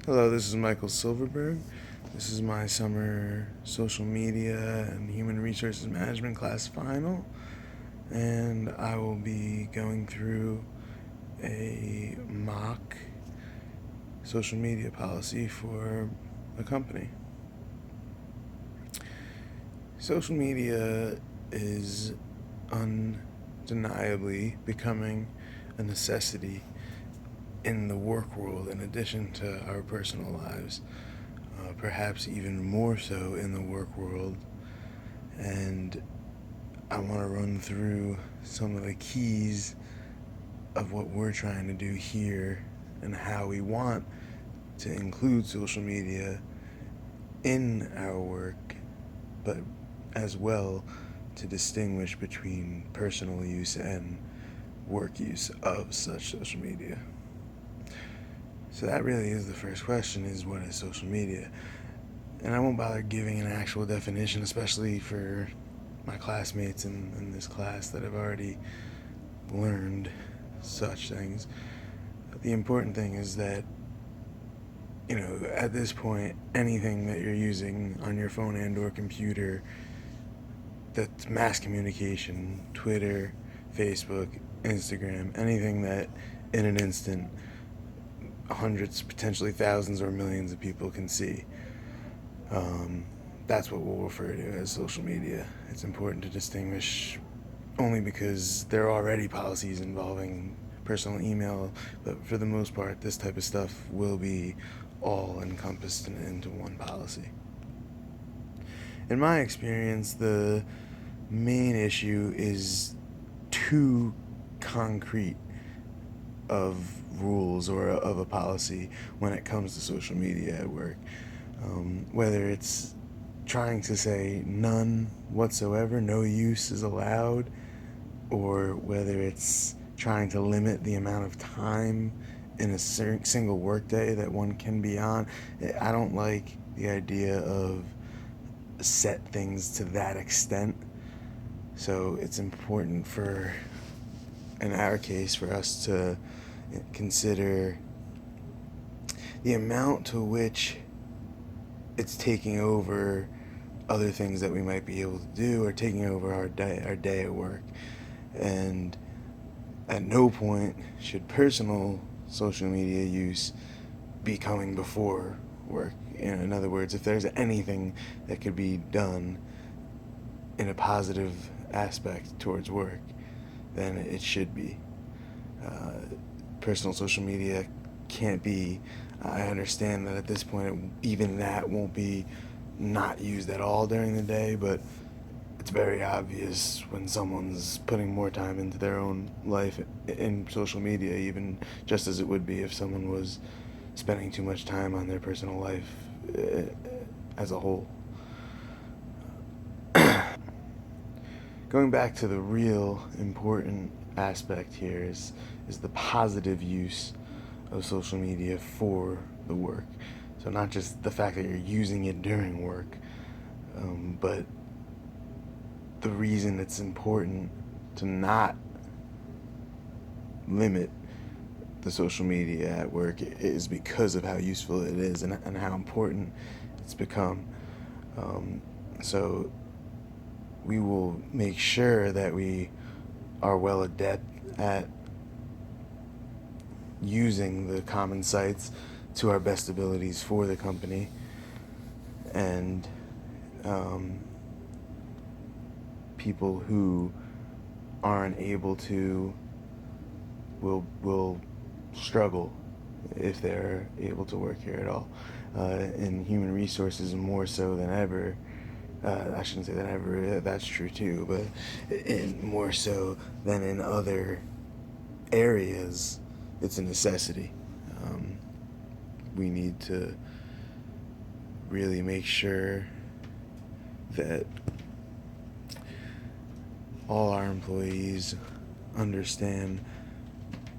Hello, this is Michael Silverberg. This is my summer social media and human resources management class final, and I will be going through a mock social media policy for a company. Social media is undeniably becoming a necessity in the work world in addition to our personal lives, perhaps even more so in the work world. And I want to run through some of the keys of what we're trying to do here and how we want to include social media in our work, but as well to distinguish between personal use and work use of such social media. So that really is the first question, is what is social media? And I won't bother giving an actual definition, especially for my classmates in this class that have already learned such things. The important thing is that, at this point, anything that you're using on your phone and or computer that's mass communication, Twitter, Facebook, Instagram, anything that in an instant hundreds, potentially thousands or millions of people can see, that's what we'll refer to as social media. It's important to distinguish only because there are already policies involving personal email, but for the most part, this type of stuff will be all encompassed into one policy. In my experience, the main issue is too concrete of rules or of a policy when it comes to social media at work. Whether it's trying to say none whatsoever, no use is allowed, or whether it's trying to limit the amount of time in a single workday that one can be on. I don't like the idea of set things to that extent. So it's important for, in our case, for us to consider the amount to which it's taking over other things that we might be able to do, or taking over our day at work. And at no point should personal social media use be coming before work. In other words, if there's anything that could be done in a positive aspect towards work, then it should be. Personal social media can't be, I understand that at this point even that won't be not used at all during the day, but it's very obvious when someone's putting more time into their own life in social media, even just as it would be if someone was spending too much time on their personal life as a whole. Going back to the real important aspect here is the positive use of social media for the work. So not just the fact that you're using it during work, but the reason it's important to not limit the social media at work is because of how useful it is and how important it's become. So we will make sure that we are well adept at using the common sites to our best abilities for the company, and people who aren't able to will struggle if they're able to work here at all. In human resources, more so than ever. I shouldn't say that ever, that's true too, but more so than in other areas, it's a necessity. We need to really make sure that all our employees understand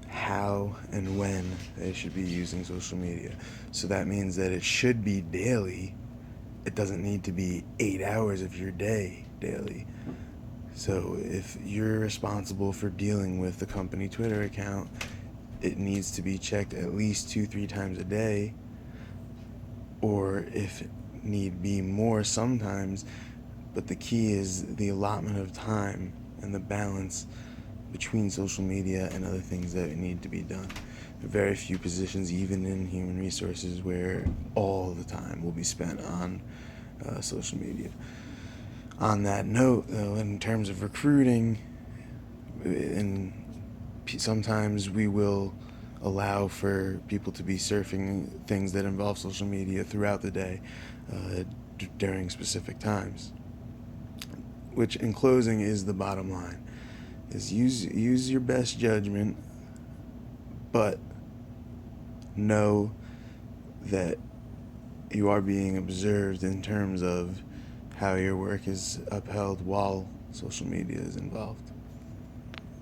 how and when they should be using social media. So that means that it should be daily. It doesn't need to be 8 hours of your day daily. So if you're responsible for dealing with the company Twitter account, it needs to be checked at least 2-3 times a day. or if need be more sometimes, but the key is the allotment of time and the balance between social media and other things that need to be done. There are very few positions, even in human resources, where all the time will be spent on social media. On that note, though, in terms of recruiting, sometimes we will allow for people to be surfing things that involve social media throughout the day during specific times. Which, in closing, is the bottom line: is use your best judgment, but know that you are being observed in terms of how your work is upheld while social media is involved.